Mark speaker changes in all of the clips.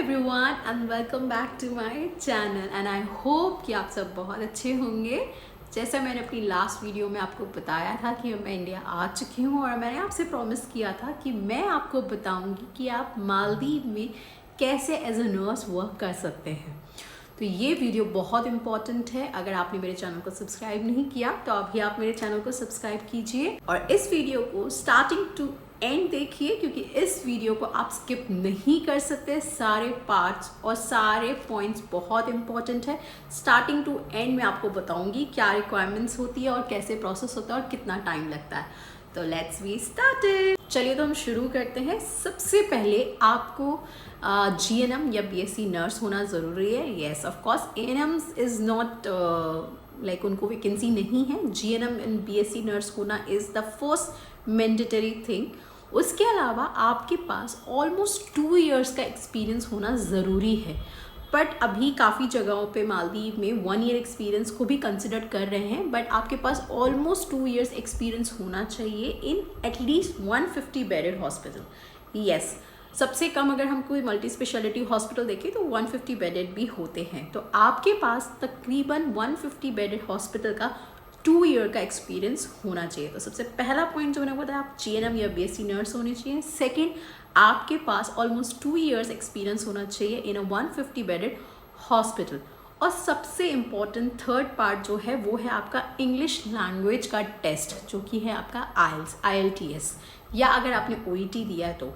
Speaker 1: Everyone and welcome back to my channel and I hope कि आप सब बहुत अच्छे होंगे। जैसा मैंने अपनी लास्ट वीडियो में आपको बताया था कि मैं इंडिया आ चुकी हूँ और मैंने आपसे प्रॉमिस किया था कि मैं आपको बताऊंगी कि आप मालदीव में कैसे एज अ नर्स वर्क कर सकते हैं। तो ये वीडियो बहुत इंपॉर्टेंट है। अगर आपने मेरे चैनल को सब्सक्राइब नहीं किया तो अभी आप मेरे चैनल को सब्सक्राइब कीजिए और इस वीडियो को स्टार्टिंग टू एंड देखिए, क्योंकि इस वीडियो को आप स्किप नहीं कर सकते। सारे पार्ट्स और सारे पॉइंट्स बहुत इंपॉर्टेंट है। स्टार्टिंग टू एंड में आपको बताऊंगी क्या रिक्वायरमेंट्स होती है और कैसे प्रोसेस होता है और कितना टाइम लगता है। तो लेट्स वी स्टार्टेड। चलिए तो हम शुरू करते हैं। सबसे पहले आपको GNM या BSc नर्स होना ज़रूरी है। Yes of course ANMs is not like उनको वैकेंसी नहीं है। GNM एंड BSc नर्स होना is the first mandatory thing. उसके अलावा आपके पास ऑलमोस्ट 2 इयर्स का एक्सपीरियंस होना ज़रूरी है। बट अभी काफ़ी जगहों पे मालदीव में 1 ईयर एक्सपीरियंस को भी कंसिडर कर रहे हैं। बट आपके पास ऑलमोस्ट 2 इयर्स एक्सपीरियंस होना चाहिए in at least 150 bedded hospital. Yes, सबसे कम अगर हम कोई मल्टी स्पेशलिटी हॉस्पिटल देखें तो 150 बेडेड भी होते हैं। तो आपके पास तकरीबन 150 बेडेड हॉस्पिटल का 2 ईयर का एक्सपीरियंस होना चाहिए। तो सबसे पहला पॉइंट जो मैंने बताया, आप GNM या BSc नर्स होनी चाहिए। सेकेंड, आपके पास ऑलमोस्ट 2 इयर्स एक्सपीरियंस होना चाहिए इन अ 150 बेडेड हॉस्पिटल। और सबसे इम्पॉर्टेंट थर्ड पार्ट जो है वो है आपका इंग्लिश लैंग्वेज का टेस्ट, जो कि है आपका IELTS, या अगर आपने OET दिया है तो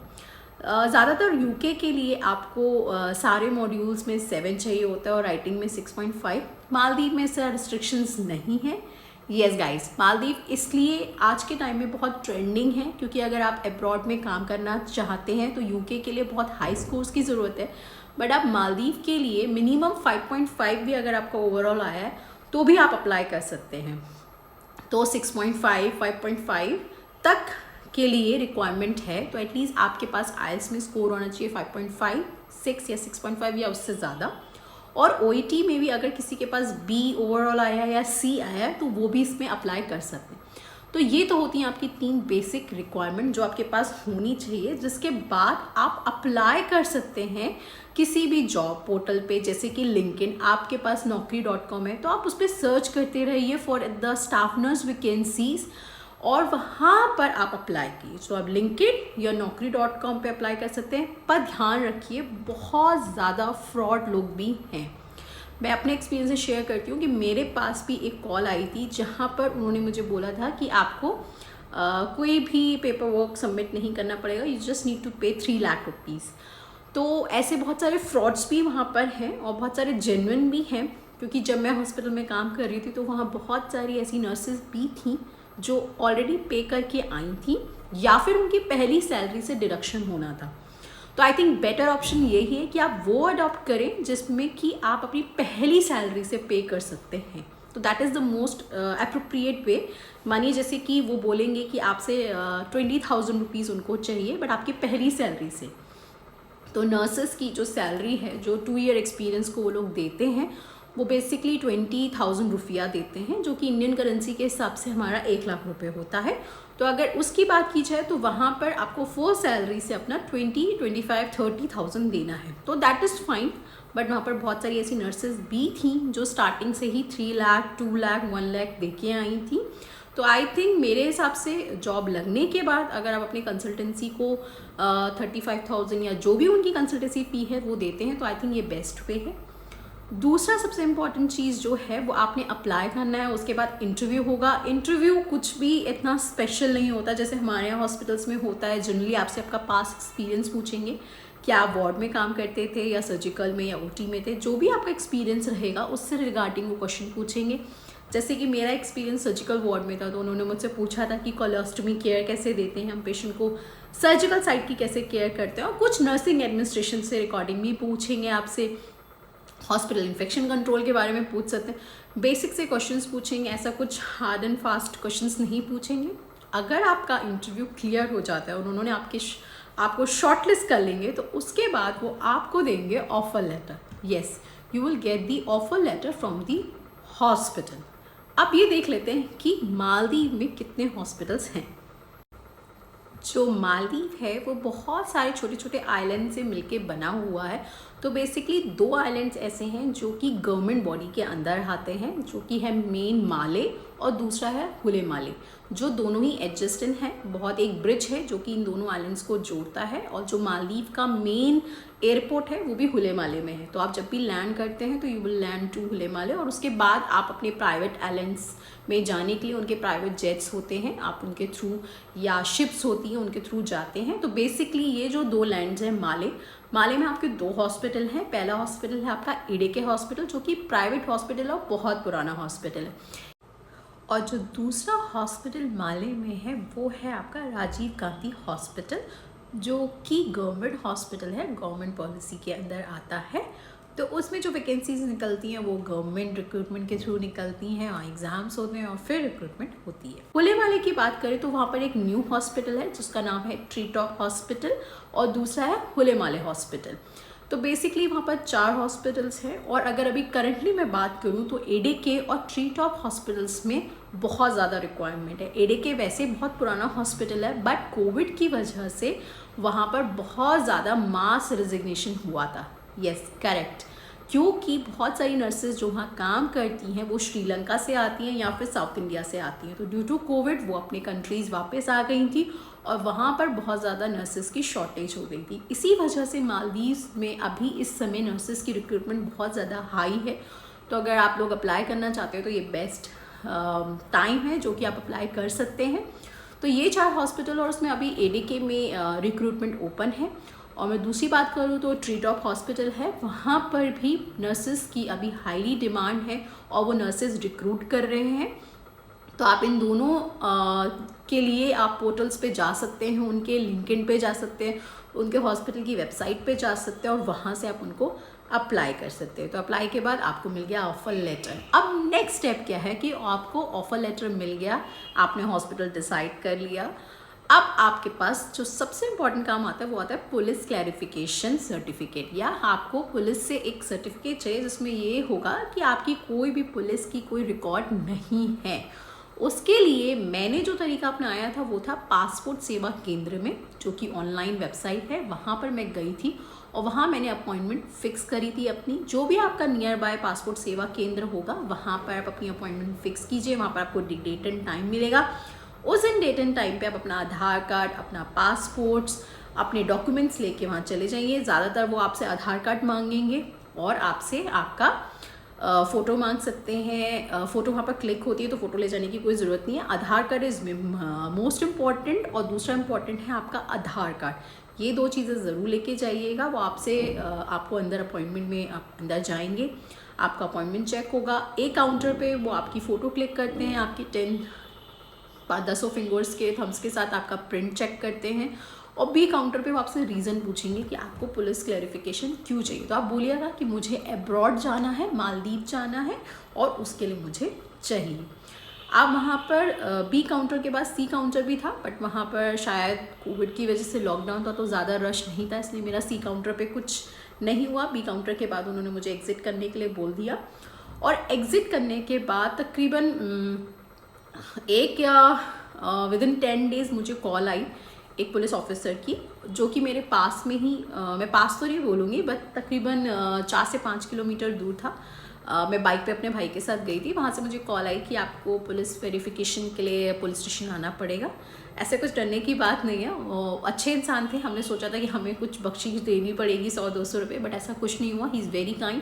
Speaker 1: ज़्यादातर UK के लिए आपको सारे मॉड्यूल्स में 7 चाहिए होता है और राइटिंग में 6.5। मालदीव में इसका रिस्ट्रिक्शंस नहीं है। येस गाइस, मालदीव इसलिए आज के टाइम में बहुत ट्रेंडिंग है क्योंकि अगर आप अब्रॉड में काम करना चाहते हैं तो UK के लिए बहुत हाई स्कोर्स की ज़रूरत है। बट आप मालदीव के लिए मिनिमम 5.5 भी अगर आपका ओवरऑल आया है तो भी आप अप्लाई कर सकते हैं। तो 6.5 5.5 तक के लिए रिक्वायरमेंट है। तो एटलीस्ट आपके पास IELTS में स्कोर होना चाहिए 5.5, 6 या 6.5 या उससे ज़्यादा। और OET में भी अगर किसी के पास B ओवरऑल आया है या C आया है तो वो भी इसमें अप्लाई कर सकते हैं। तो ये तो होती हैं आपकी 3 बेसिक रिक्वायरमेंट जो आपके पास होनी चाहिए, जिसके बाद आप अप्लाई कर सकते हैं किसी भी जॉब पोर्टल पे, जैसे कि लिंक्डइन। आपके पास naukri.com है तो आप उस पर सर्च करते रहिए for the staff nurse vacancies और वहाँ पर आप अप्लाई कीजिए। तो आप लिंक्डइन या naukri.com पे अप्लाई कर सकते हैं। पर ध्यान रखिए, बहुत ज़्यादा फ्रॉड लोग भी हैं। मैं अपने एक्सपीरियंस से शेयर करती हूँ कि मेरे पास भी एक कॉल आई थी जहाँ पर उन्होंने मुझे बोला था कि आपको कोई भी पेपर वर्क सबमिट नहीं करना पड़ेगा, यू जस्ट नीड टू पे 3 लाख रुपीज़। तो ऐसे बहुत सारे फ्रॉड्स भी वहाँ पर हैं और बहुत सारे जेन्युइन भी हैं, क्योंकि जब मैं हॉस्पिटल में काम कर रही थी तो वहाँ बहुत सारी ऐसी नर्सेज भी थी जो ऑलरेडी पे करके आई थी या फिर उनकी पहली सैलरी से डिडक्शन होना था। तो आई थिंक बेटर ऑप्शन यही है कि आप वो अडॉप्ट करें जिसमें कि आप अपनी पहली सैलरी से पे कर सकते हैं। तो that is the most appropriate way. मानिए जैसे कि वो बोलेंगे कि आपसे 20,000 रुपीज़ उनको चाहिए बट आपकी पहली सैलरी से। तो नर्सेस की जो सैलरी है, जो 2 ईयर एक्सपीरियंस को वो लोग देते हैं, वो बेसिकली 20,000 रुपया देते हैं, जो कि इंडियन करेंसी के हिसाब से हमारा 1 लाख रुपए होता है। तो अगर उसकी बात की जाए तो वहाँ पर आपको 4 सैलरी से अपना 20, 25, 30,000 देना है। तो दैट इज़ फाइन। बट वहाँ पर बहुत सारी ऐसी नर्सेज भी थी जो स्टार्टिंग से ही 3 लाख, 2 लाख, 1 लाख दे के आई थी। तो आई थिंक मेरे हिसाब से जॉब लगने के बाद अगर आप अपनी कंसल्टेंसी को 35,000 या जो भी उनकी कंसल्टेंसी फ़ी है वो देते हैं तो आई थिंक ये बेस्ट वे है। दूसरा सबसे इम्पॉर्टेंट चीज़ जो है वो आपने अप्लाई करना है। उसके बाद इंटरव्यू होगा। इंटरव्यू कुछ भी इतना स्पेशल नहीं होता जैसे हमारे यहाँ हॉस्पिटल्स में होता है। जनरली आपसे आपका पास्ट एक्सपीरियंस पूछेंगे, क्या आप वार्ड में काम करते थे या सर्जिकल में या OT में थे। जो भी आपका एक्सपीरियंस रहेगा उससे रिगार्डिंग वो क्वेश्चन पूछेंगे। जैसे कि मेरा एक्सपीरियंस सर्जिकल वार्ड में था तो उन्होंने मुझसे पूछा था कि कोलोस्टमी केयर कैसे देते हैं हम पेशेंट को, सर्जिकल साइड की कैसे केयर करते हैं, और कुछ नर्सिंग एडमिनिस्ट्रेशन से रिकॉर्डिंग भी पूछेंगे आपसे। हॉस्पिटल इन्फेक्शन कंट्रोल के बारे में पूछ सकते हैं। बेसिक से क्वेश्चंस पूछेंगे, ऐसा कुछ हार्ड एंड फास्ट क्वेश्चंस नहीं पूछेंगे। अगर आपका इंटरव्यू क्लियर हो जाता है और उन्होंने आपको शॉर्टलिस्ट कर लेंगे तो उसके बाद वो आपको देंगे offer letter. Yes, you will get the offer letter from the hospital. अब ये देख लेते हैं कि मालदीव में कितने हॉस्पिटल्स हैं। जो मालदीव है वो बहुत सारे छोटे छोटे आइलैंड से मिलके बना हुआ है। तो बेसिकली 2 आइलैंड्स ऐसे हैं जो कि गवर्नमेंट बॉडी के अंदर आते हैं, जो कि है मेन माले और दूसरा है हुले माले, जो दोनों ही एडजस्टेंट हैं। बहुत एक ब्रिज है जो कि इन दोनों आइलैंड्स को जोड़ता है, और जो मालदीव का मेन एयरपोर्ट है वो भी हुले माले में है। तो आप जब भी लैंड करते हैं तो यू विल लैंड टू हुले माले, और उसके बाद आप अपने प्राइवेट आइलैंड्स में जाने के लिए उनके प्राइवेट जेट्स होते हैं, आप उनके थ्रू या शिप्स होती हैं उनके थ्रू जाते हैं। तो बेसिकली ये जो 2 लैंड्स हैं माले में आपके 2 हॉस्पिटल हैं। पहला हॉस्पिटल है आपका एडेके हॉस्पिटल, जो कि प्राइवेट हॉस्पिटल है और बहुत पुराना हॉस्पिटल है, और जो दूसरा हॉस्पिटल माले में है वो है आपका राजीव गांधी हॉस्पिटल, जो कि गवर्नमेंट हॉस्पिटल है, गवर्नमेंट पॉलिसी के अंदर आता है। तो उसमें जो वैकेंसीज निकलती हैं वो गवर्नमेंट रिक्रूटमेंट के थ्रू निकलती हैं, और एग्ज़ाम्स होते हैं और फिर रिक्रूटमेंट होती है। हुले माले की बात करें तो वहाँ पर एक न्यू हॉस्पिटल है जिसका नाम है ट्री टॉप हॉस्पिटल, और दूसरा है हुले माले हॉस्पिटल। तो बेसिकली वहाँ पर 4 हॉस्पिटल्स हैं, और अगर अभी करंटली मैं बात करूँ तो एडेके और ट्री टॉप हॉस्पिटल्स में बहुत ज़्यादा रिक्वायरमेंट है। एडेके वैसे बहुत पुराना हॉस्पिटल है, बट कोविड की वजह से वहाँ पर बहुत ज़्यादा मास रेजिग्नेशन हुआ था। यस करेक्ट, क्योंकि बहुत सारी नर्सेज जो वहाँ काम करती हैं वो श्रीलंका से आती हैं या फिर साउथ इंडिया से आती हैं। तो ड्यू टू कोविड वो अपने कंट्रीज़ वापस आ गई थी, और वहाँ पर बहुत ज़्यादा नर्सेज की शॉर्टेज हो गई थी। इसी वजह से मालदीव्स में अभी इस समय नर्सेज की रिक्रूटमेंट बहुत ज़्यादा हाई है। तो अगर आप लोग अप्लाई करना चाहते हो तो ये बेस्ट टाइम है जो कि आप अप्लाई कर सकते हैं। तो ये 4 हॉस्पिटल, और उसमें अभी एडीके में रिक्रूटमेंट ओपन है। और मैं दूसरी बात करूँ तो ट्री टॉप हॉस्पिटल है, वहाँ पर भी नर्सेज की अभी हाईली डिमांड है और वो नर्सेज रिक्रूट कर रहे हैं। तो आप इन दोनों के लिए आप पोर्टल्स पे जा सकते हैं, उनके लिंक्डइन पे जा सकते हैं, उनके हॉस्पिटल की वेबसाइट पे जा सकते हैं, और वहाँ से आप उनको अप्लाई कर सकते हैं। तो अप्लाई के बाद आपको मिल गया ऑफ़र लेटर। अब नेक्स्ट स्टेप क्या है कि आपको ऑफ़र लेटर मिल गया, आपने हॉस्पिटल डिसाइड कर लिया। अब आपके पास जो सबसे इम्पॉर्टेंट काम आता है वो आता है पुलिस क्लैरिफिकेशन सर्टिफिकेट, या आपको पुलिस से एक सर्टिफिकेट चाहिए जिसमें ये होगा कि आपकी कोई भी पुलिस की कोई रिकॉर्ड नहीं है। उसके लिए मैंने जो तरीका अपनाया था वो था पासपोर्ट सेवा केंद्र में, जो कि ऑनलाइन वेबसाइट है। वहाँ पर मैं गई थी और वहाँ मैंने अपॉइंटमेंट फ़िक्स करी थी अपनी। जो भी आपका नियर बाय पासपोर्ट सेवा केंद्र होगा वहाँ पर आप अपनी अपॉइंटमेंट फ़िक्स कीजिए। वहाँ पर आपको डेट एंड टाइम मिलेगा। उस दिन डेट एंड टाइम पे आप अपना आधार कार्ड, अपना पासपोर्ट्स, अपने डॉक्यूमेंट्स लेके वहाँ चले जाइए। ज़्यादातर वो आपसे आधार कार्ड मांगेंगे और आपसे आपका फ़ोटो मांग सकते हैं। फ़ोटो वहाँ पर क्लिक होती है तो फ़ोटो ले जाने की कोई ज़रूरत नहीं है। आधार कार्ड इज़ मोस्ट इम्पॉर्टेंट, और दूसरा इम्पॉर्टेंट है आपका आधार कार्ड। ये 2 चीज़ें ज़रूर लेके जाइएगा। वो आपसे आपको अंदर अपॉइंटमेंट में आप अंदर जाएंगे, आपका अपॉइंटमेंट चेक होगा। एक काउंटर पे वो आपकी फ़ोटो क्लिक करते हैं, आपकी 10 फिंगर्स के थम्स के साथ आपका प्रिंट चेक करते हैं, और बी काउंटर पे वो आपसे रीज़न पूछेंगे कि आपको पुलिस क्लैरिफिकेशन क्यों चाहिए। तो आप बोलिएगा कि मुझे अब्रॉड जाना है, मालदीव जाना है, और उसके लिए मुझे चाहिए। आप वहाँ पर बी काउंटर के बाद सी काउंटर भी था, बट वहाँ पर शायद कोविड की वजह से लॉकडाउन था तो ज़्यादा रश नहीं था, इसलिए मेरा सी काउंटर पे कुछ नहीं हुआ। बी काउंटर के बाद उन्होंने मुझे एग्ज़िट करने के लिए बोल दिया, और एग्ज़िट करने के बाद तकरीबन एक या विदिन 10 डेज़ मुझे कॉल आई एक पुलिस ऑफिसर की, जो कि मेरे पास में ही मैं पास तो नहीं बोलूँगी बट तकरीबन 4 से 5 किलोमीटर दूर था। मैं बाइक पे अपने भाई के साथ गई थी। वहाँ से मुझे कॉल आई कि आपको पुलिस वेरिफिकेशन के लिए पुलिस स्टेशन आना पड़ेगा। ऐसे कुछ डरने की बात नहीं है, वो अच्छे इंसान थे। हमने सोचा था कि हमें कुछ बख्शीश देनी पड़ेगी 100-200 रुपये, बट ऐसा कुछ नहीं हुआ। He is very kind.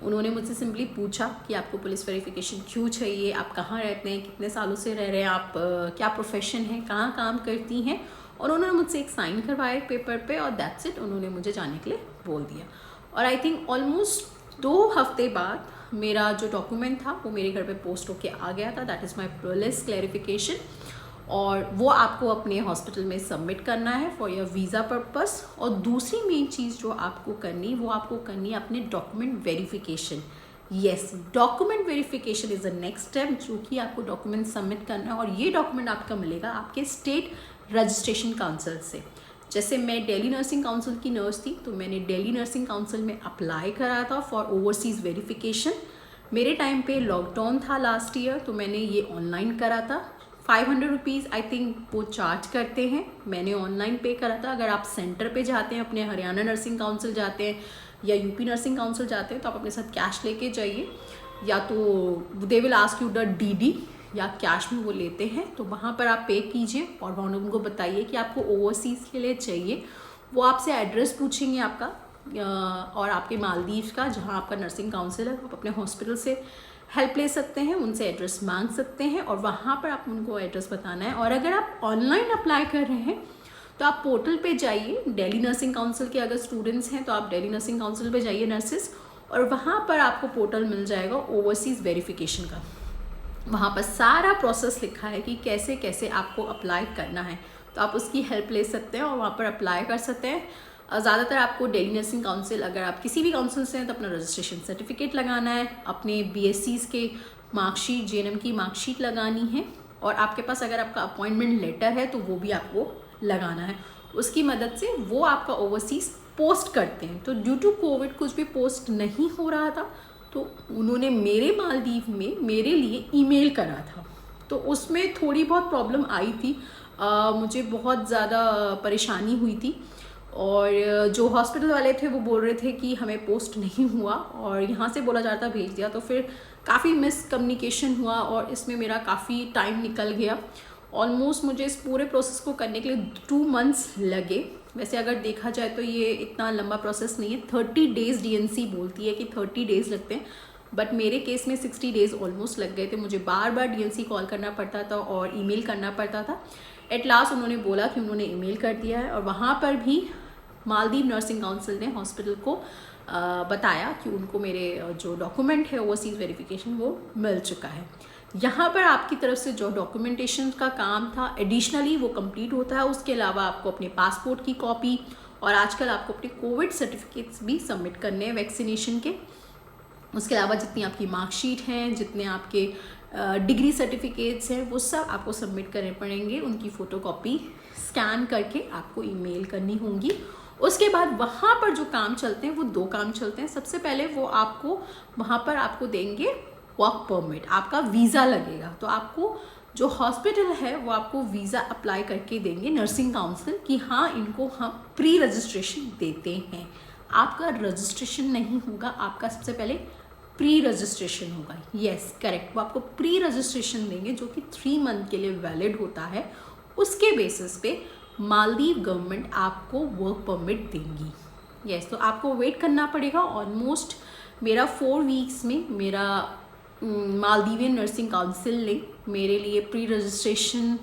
Speaker 1: उन्होंने मुझसे सिंपली पूछा कि आपको पुलिस वेरिफिकेशन क्यों चाहिए, आप कहाँ रहते हैं, कितने सालों से रह रहे हैं आप, क्या प्रोफेशन है, कहाँ काम करती हैं, और उन्होंने मुझसे एक साइन करवाया पेपर पे, और दैट्स इट। उन्होंने मुझे जाने के लिए बोल दिया। और आई थिंक ऑलमोस्ट 2 हफ्ते बाद मेरा जो डॉक्यूमेंट था वो मेरे घर पे पोस्ट होके आ गया था। That is my police clarification, और वो आपको अपने हॉस्पिटल में सबमिट करना है फॉर योर वीज़ा पर्पस। और दूसरी मेन चीज़ जो आपको करनी है अपने document verification. Yes, document verification is the next step, जो कि आपको डॉक्यूमेंट सबमिट करना है। और ये डॉक्यूमेंट आपका मिलेगा आपके स्टेट रजिस्ट्रेशन काउंसिल से। जैसे मैं दिल्ली नर्सिंग काउंसिल की नर्स थी, तो मैंने दिल्ली नर्सिंग काउंसिल में अप्लाई करा था फॉर ओवरसीज़ वेरिफिकेशन। मेरे टाइम पे लॉकडाउन था लास्ट ईयर, तो मैंने ये ऑनलाइन करा था। 500 रुपीज़ आई थिंक वो चार्ज करते हैं। मैंने ऑनलाइन पे करा था। अगर आप सेंटर पे जाते हैं, अपने हरियाणा नर्सिंग काउंसिल जाते हैं या यूपी नर्सिंग काउंसिल जाते हैं, तो आप अपने साथ कैश लेके जाइए, या तो they will ask you the DD, या कैश में वो लेते हैं, तो वहाँ पर आप पे कीजिए और वहाँ उनको बताइए कि आपको ओवरसीज़ के लिए चाहिए। वो आपसे एड्रेस पूछेंगे आपका और आपके मालदीव का, जहाँ आपका नर्सिंग काउंसिल है। आप अपने हॉस्पिटल से हेल्प ले सकते हैं, उनसे एड्रेस मांग सकते हैं और वहाँ पर आप उनको एड्रेस बताना है। और अगर आप ऑनलाइन अप्लाई कर रहे हैं तो आप पोर्टल पे जाइए। दिल्ली नर्सिंग काउंसिल के अगर स्टूडेंट्स हैं तो आप दिल्ली नर्सिंग काउंसिल पे जाइए नर्सिस, और वहाँ पर आपको पोर्टल मिल जाएगा ओवरसीज़ वेरिफिकेशन का। वहाँ पर सारा प्रोसेस लिखा है कि कैसे कैसे आपको अप्लाई करना है, तो आप उसकी हेल्प ले सकते हैं और वहाँ पर अप्लाई कर सकते हैं। ज़्यादातर आपको दिल्ली नर्सिंग काउंसिल, अगर आप किसी भी काउंसिल से हैं तो अपना रजिस्ट्रेशन सर्टिफिकेट लगाना है, अपने BSCs के मार्कशीट, JNM की मार्कशीट लगानी है, और आपके पास अगर आपका अपॉइंटमेंट लेटर है तो वो भी आपको लगाना है। उसकी मदद से वो आपका ओवरसीज़ पोस्ट करते हैं। तो ड्यू टू कोविड कुछ भी पोस्ट नहीं हो रहा था, तो उन्होंने मेरे मालदीव में मेरे लिए ईमेल करा था, तो उसमें थोड़ी बहुत प्रॉब्लम आई थी। मुझे बहुत ज़्यादा परेशानी हुई थी, और जो हॉस्पिटल वाले थे वो बोल रहे थे कि हमें पोस्ट नहीं हुआ, और यहाँ से बोला जाता भेज दिया, तो फिर काफ़ी मिसकम्युनिकेशन हुआ और इसमें मेरा काफ़ी टाइम निकल गया। ऑलमोस्ट मुझे इस पूरे प्रोसेस को करने के लिए 2 मंथ्स लगे। वैसे अगर देखा जाए तो ये इतना लंबा प्रोसेस नहीं है। 30 डेज़ DNC बोलती है कि 30 डेज़ लगते हैं, बट मेरे केस में 60 डेज़ ऑलमोस्ट लग गए थे। मुझे बार बार DNC कॉल करना पड़ता था और ईमेल करना पड़ता था। एट लास्ट उन्होंने बोला कि उन्होंने ईमेल कर दिया है, और वहाँ पर भी मालदीव नर्सिंग काउंसिल ने हॉस्पिटल को बताया कि उनको मेरे जो डॉक्यूमेंट है ओवरसीज़ वेरिफिकेशन वो मिल चुका है। यहाँ पर आपकी तरफ से जो डॉक्यूमेंटेशन का काम था एडिशनली वो कंप्लीट होता है। उसके अलावा आपको अपने पासपोर्ट की कॉपी, और आजकल आपको अपने कोविड सर्टिफिकेट्स भी सबमिट करने हैं वैक्सीनेशन के। उसके अलावा जितनी आपकी मार्कशीट हैं, जितने आपके डिग्री सर्टिफिकेट्स हैं, वो सब आपको सबमिट करने पड़ेंगे। उनकी फ़ोटोकॉपी स्कैन करके आपको ईमेल करनी होंगी। उसके बाद वहाँ पर जो काम चलते हैं वो 2 काम चलते हैं। सबसे पहले वो आपको वहाँ पर आपको देंगे वर्क परमिट, आपका वीज़ा लगेगा। तो आपको जो हॉस्पिटल है वो आपको वीज़ा अप्लाई करके देंगे नर्सिंग काउंसिल कि हाँ इनको हम प्री रजिस्ट्रेशन देते हैं। आपका रजिस्ट्रेशन नहीं होगा, आपका सबसे पहले प्री रजिस्ट्रेशन होगा। यस करेक्ट, वो आपको प्री रजिस्ट्रेशन देंगे जो कि 3 मंथ के लिए वैलिड होता है। उसके बेसिस पे मालदीव गवर्नमेंट आपको वर्क परमिट देंगी। यस तो आपको वेट करना पड़ेगा। ऑलमोस्ट मेरा 4 वीक्स में मेरा मालदीवियन नर्सिंग काउंसिल ने मेरे लिए प्री रजिस्ट्रेशन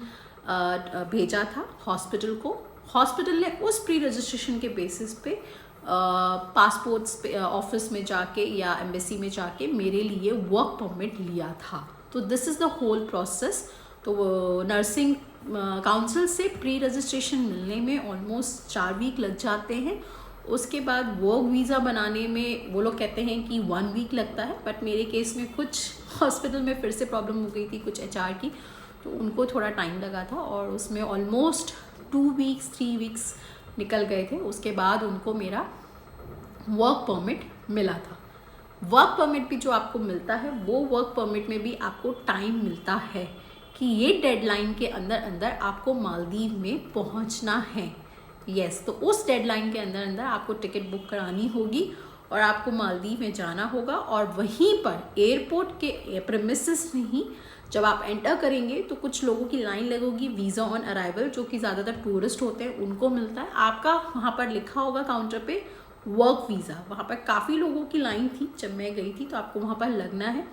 Speaker 1: भेजा था हॉस्पिटल को। हॉस्पिटल ने उस प्री रजिस्ट्रेशन के बेसिस पे पासपोर्ट्स ऑफिस में जाके या एम्बेसी में जाके मेरे लिए वर्क परमिट लिया था। तो this is the whole process. तो नर्सिंग काउंसिल से प्री रजिस्ट्रेशन मिलने में ऑलमोस्ट 4 वीक लग जाते हैं। उसके बाद वर्क वीज़ा बनाने में वो लोग कहते हैं कि 1 वीक लगता है, बट मेरे केस में कुछ हॉस्पिटल में फिर से प्रॉब्लम हो गई थी कुछ HR की, तो उनको थोड़ा टाइम लगा था और उसमें ऑलमोस्ट 2 वीक्स 3 वीक्स निकल गए थे। उसके बाद उनको मेरा वर्क परमिट मिला था। वर्क परमिट भी जो आपको मिलता है वो वर्क परमिट में भी आपको टाइम मिलता है कि ये डेडलाइन के अंदर अंदर आपको मालदीव में पहुंचना है। यस तो उस डेडलाइन के अंदर अंदर आपको टिकट बुक करानी होगी और आपको मालदीव में जाना होगा। और वहीं पर एयरपोर्ट के प्रेमिसेस में ही जब आप एंटर करेंगे तो कुछ लोगों की लाइन लगेगी वीज़ा ऑन अराइवल, जो कि ज़्यादातर टूरिस्ट होते हैं उनको मिलता है। आपका वहाँ पर लिखा होगा काउंटर पे वर्क वीज़ा। वहाँ पर काफ़ी लोगों की लाइन थी जब मैं गई थी, तो आपको वहाँ पर लगना है।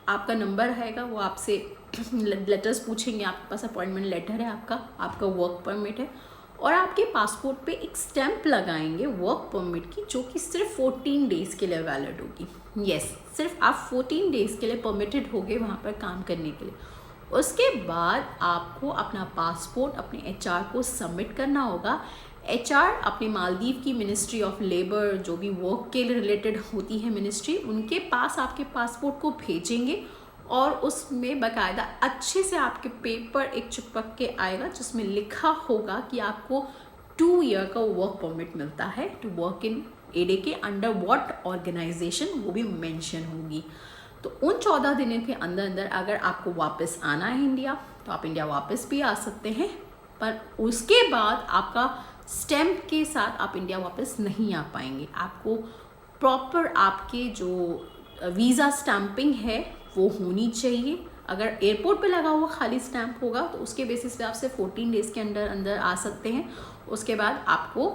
Speaker 1: आपका नंबर रहेगा, वो आपसे लेटर्स पूछेंगे, आपके पास अपॉइंटमेंट लेटर है आपका वर्क परमिट है, और आपके पासपोर्ट पे एक स्टैंप लगाएंगे वर्क परमिट की, जो कि सिर्फ 14 डेज़ के लिए वैलिड होगी। यस सिर्फ आप 14 डेज़ के लिए परमिटेड होगे वहाँ पर काम करने के लिए। उसके बाद आपको अपना पासपोर्ट अपने HR को सबमिट करना होगा। HR अपने मालदीव की मिनिस्ट्री ऑफ लेबर, जो भी वर्क के रिलेटेड होती है मिनिस्ट्री, उनके पास आपके पासपोर्ट को भेजेंगे और उसमें बाकायदा अच्छे से आपके पेपर एक चिपक के आएगा जिसमें लिखा होगा कि आपको 2 ईयर का वर्क परमिट मिलता है टू वर्क इन ADA के अंडर व्हाट ऑर्गेनाइजेशन, वो भी मेंशन होगी। तो उन 14 दिनों के अंदर अंदर अगर आपको वापस आना है इंडिया, तो आप इंडिया वापस भी आ सकते हैं, पर उसके बाद आपका स्टैम्प के साथ आप इंडिया वापस नहीं आ पाएंगे। आपको प्रॉपर आपके जो वीज़ा स्टैंपिंग है वो होनी चाहिए। अगर एयरपोर्ट पे लगा हुआ खाली स्टैंप होगा तो उसके बेसिस पे आप सिर्फ 14 डेज़ के अंदर आ सकते हैं। उसके बाद आपको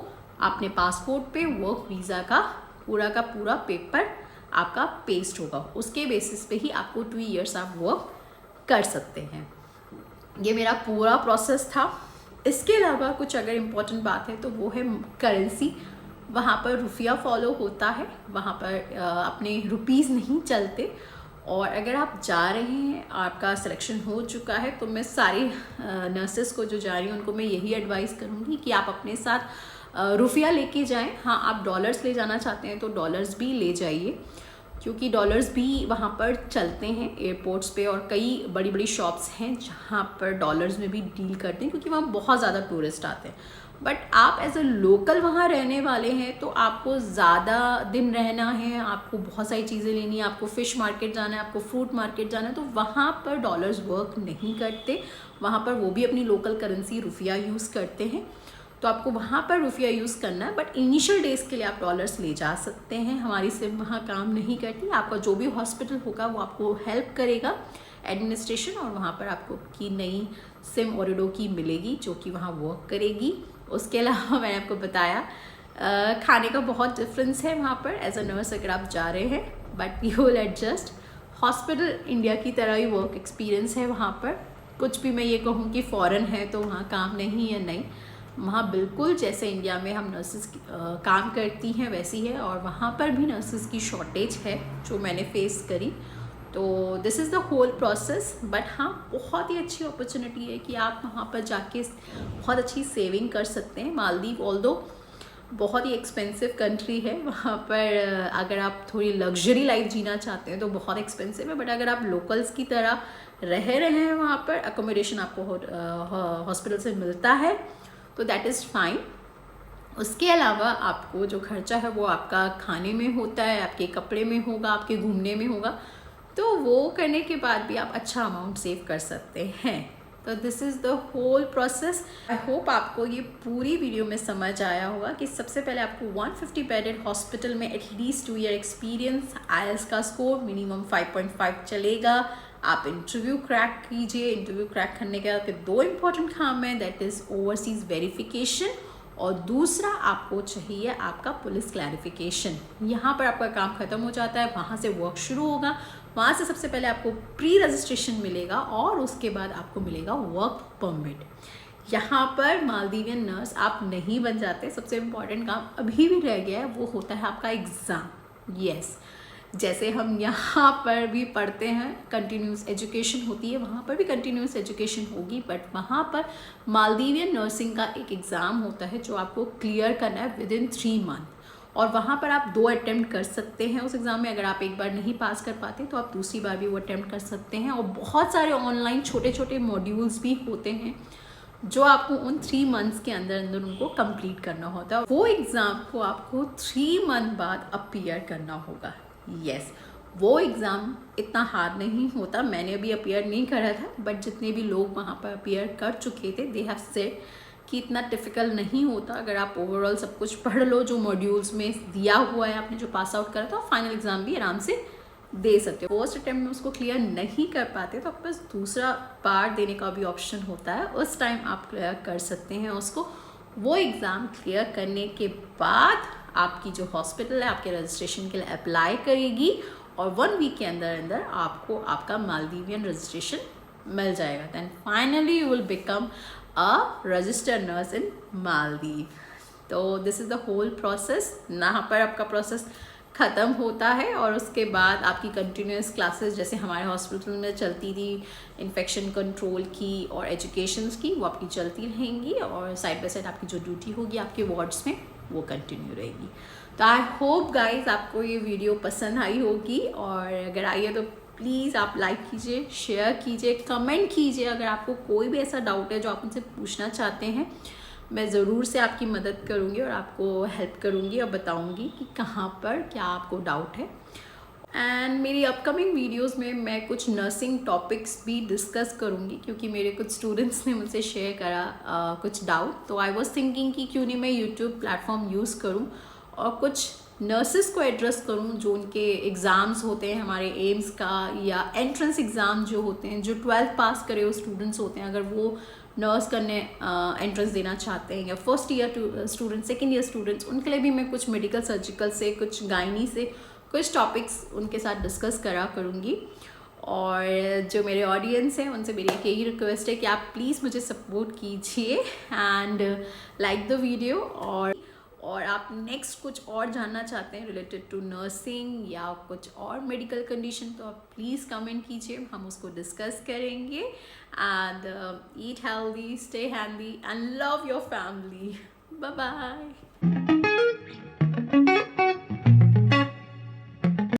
Speaker 1: अपने पासपोर्ट पे वर्क वीज़ा का पूरा पेपर आपका पेस्ट होगा, उसके बेसिस पे ही आपको 2 ईयर्स आप वर्क कर सकते हैं। ये मेरा पूरा प्रोसेस था। इसके अलावा कुछ अगर इम्पोर्टेंट बात है तो वो है करेंसी। वहाँ पर रुपया फॉलो होता है, वहाँ पर अपने रुपीज़ नहीं चलते। और अगर आप जा रहे हैं, आपका सिलेक्शन हो चुका है, तो मैं सारी नर्सेस को जो जा रही हैं उनको मैं यही एडवाइस करूँगी कि आप अपने साथ रुपया लेके जाएं। हाँ, आप डॉलर्स ले जाना चाहते हैं तो डॉलर्स भी ले जाइए, क्योंकि डॉलर्स भी वहाँ पर चलते हैं एयरपोर्ट्स पे, और कई बड़ी बड़ी शॉप्स हैं जहाँ पर डॉलर्स में भी डील करते हैं, क्योंकि वहाँ बहुत ज़्यादा टूरिस्ट आते हैं। बट आप एज अ लोकल वहाँ रहने वाले हैं तो आपको ज़्यादा दिन रहना है, आपको बहुत सारी चीज़ें लेनी है, आपको फ़िश मार्केट जाना है, आपको फ्रूट मार्केट जाना है, तो वहाँ पर डॉलर्स वर्क नहीं करते। वहाँ पर वो भी अपनी लोकल करेंसी रुपया यूज़ करते हैं, तो आपको वहाँ पर रुपया यूज़ करना है। बट इनिशियल डेज़ के लिए आप डॉलर्स ले जा सकते हैं। हमारी सिम वहाँ काम नहीं करती। आपका जो भी हॉस्पिटल होगा वो आपको हेल्प करेगा, एडमिनिस्ट्रेशन, और वहाँ पर आपको की नई सिम ओरिडो की मिलेगी जो कि वहाँ वर्क करेगी। उसके अलावा मैंने आपको बताया खाने का बहुत डिफरेंस है वहाँ पर एज अ नर्स अगर आप जा रहे हैं, but you will adjust. Hospital India की तरह ही वर्क एक्सपीरियंस है वहाँ पर। कुछ भी मैं ये कहूँ कि फ़ॉरेन है तो वहाँ काम नहीं है, नहीं, वहाँ बिल्कुल जैसे इंडिया में हम नर्सेस काम करती हैं वैसी है, और वहाँ पर भी नर्सेस की शॉर्टेज है जो मैंने फेस करी। तो this is the whole process. But हाँ, बहुत ही अच्छी अपॉर्चुनिटी है कि आप वहाँ पर जाके बहुत अच्छी सेविंग कर सकते हैं। मालदीव ऑल्दो बहुत ही एक्सपेंसिव कंट्री है, वहाँ पर अगर आप थोड़ी लग्जरी लाइफ जीना चाहते हैं तो बहुत एक्सपेंसिव है। बट अगर आप लोकल्स की तरह रह रहे हैं वहाँ पर, अकोमोडेशन आपको हॉस्पिटल से मिलता है, तो दैट इज़ फाइन। उसके अलावा आपको जो खर्चा है वो आपका खाने में होता है, आपके कपड़े में होगा, आपके घूमने में होगा, तो वो करने के बाद भी आप अच्छा अमाउंट सेव कर सकते हैं। तो this is the whole process. I hope आपको ये पूरी वीडियो में समझ आया होगा कि सबसे पहले आपको 150 बेडेड हॉस्पिटल में एटलीस्ट 2 ईयर एक्सपीरियंस, IELTS का स्कोर मिनिमम 5.5 चलेगा। आप इंटरव्यू क्रैक कीजिए। इंटरव्यू क्रैक करने के बाद फिर 2 इम्पॉर्टेंट काम है, दैट इज़ ओवरसीज़ वेरिफिकेशन, और दूसरा आपको चाहिए आपका पुलिस क्लैरिफिकेशन। यहाँ पर आपका काम ख़त्म हो जाता है, वहाँ से वर्क शुरू होगा। वहाँ से सबसे पहले आपको प्री रजिस्ट्रेशन मिलेगा और उसके बाद आपको मिलेगा वर्क परमिट। यहाँ पर मालदीवियन नर्स आप नहीं बन जाते। सबसे इम्पॉर्टेंट काम अभी भी रह गया है, वो होता है आपका एग्ज़ाम। यस, जैसे हम यहाँ पर भी पढ़ते हैं, कंटिन्यूस एजुकेशन होती है, वहाँ पर भी कंटिन्यूस एजुकेशन होगी, बट वहाँ पर मालदीवियन नर्सिंग का एक एग्ज़ाम होता है जो आपको क्लियर करना है विद इन 3 मंथ, और वहाँ पर आप 2 अटैम्प्ट कर सकते हैं उस एग्ज़ाम में। अगर आप एक बार नहीं पास कर पाते तो आप दूसरी बार भी वो अटैम्प्ट कर सकते हैं। और बहुत सारे ऑनलाइन छोटे छोटे मॉड्यूल्स भी होते हैं जो आपको उन 3 मंथ्स के अंदर अंदर उनको कंप्लीट करना होता है। वो एग्ज़ाम को आपको 3 मंथ बाद अपीयर करना होगा। यस, वो एग्ज़ाम इतना हार्ड नहीं होता। मैंने अभी अपीयर नहीं करा था, बट जितने भी लोग वहाँ पर अपीयर कर चुके थे, दे हैव सेड कि इतना डिफ़िकल्ट नहीं होता। अगर आप ओवरऑल सब कुछ पढ़ लो जो मॉड्यूल्स में दिया हुआ है, आपने जो पास आउट करा था, फाइनल एग्ज़ाम भी आराम से दे सकते हो। फर्स्ट अटैम्प्ट में उसको क्लियर नहीं कर पाते तो आपके पास दूसरा बार देने का भी ऑप्शन होता है, उस टाइम आप क्लियर कर सकते हैं उसको। वो एग्ज़ाम क्लियर करने के बाद आपकी जो हॉस्पिटल है आपके रजिस्ट्रेशन के लिए अप्लाई करेगी, और 1 वीक के अंदर अंदर आपको आपका मालदीवियन रजिस्ट्रेशन मिल जाएगा। Then finally you will become a registered nurse in Maldives. तो this is the whole process. यहाँ पर आपका प्रोसेस ख़त्म होता है, और उसके बाद आपकी कंटिन्यूस क्लासेस जैसे हमारे हॉस्पिटल में चलती थी, इन्फेक्शन कंट्रोल की और एजुकेशंस की, वो आपकी चलती रहेंगी, और साइड बाय साइड आपकी जो ड्यूटी होगी आपके वार्ड्स में वो कंटिन्यू रहेगी। तो आई होप गाइज आपको ये वीडियो पसंद आई होगी, और अगर आई है तो प्लीज़ आप लाइक कीजिए, शेयर कीजिए, कमेंट कीजिए। अगर आपको कोई भी ऐसा डाउट है जो आप मुझसे पूछना चाहते हैं, मैं ज़रूर से आपकी मदद करूँगी और आपको हेल्प करूँगी और बताऊँगी कि कहाँ पर क्या आपको डाउट है। एंड मेरी अपकमिंग वीडियोस में मैं कुछ नर्सिंग टॉपिक्स भी डिस्कस करूँगी, क्योंकि मेरे कुछ स्टूडेंट्स ने मुझसे शेयर करा कुछ डाउट, तो आई वाज थिंकिंग कि क्यों नहीं मैं यूट्यूब प्लेटफॉर्म यूज़ करूँ और कुछ नर्सेस को एड्रेस करूँ जो उनके एग्ज़ाम्स होते हैं हमारे एम्स का, या एंट्रेंस एग्ज़ाम जो होते हैं, जो 12th पास करे हुए स्टूडेंट्स होते हैं, अगर वो नर्स करने एंट्रेंस देना चाहते हैं, या first year student, second year students, उनके लिए भी मैं कुछ मेडिकल सर्जिकल से, कुछ गायनी से कुछ टॉपिक्स उनके साथ डिस्कस करा करूँगी। और जो मेरे ऑडियंस हैं उनसे मेरी एक यही रिक्वेस्ट है कि आप प्लीज़ मुझे सपोर्ट कीजिए एंड लाइक द वीडियो। और आप नेक्स्ट कुछ और जानना चाहते हैं रिलेटेड टू नर्सिंग या कुछ और मेडिकल कंडीशन, तो आप प्लीज़ कमेंट कीजिए, हम उसको डिस्कस करेंगे। And eat healthy, stay healthy and love your family. Bye bye.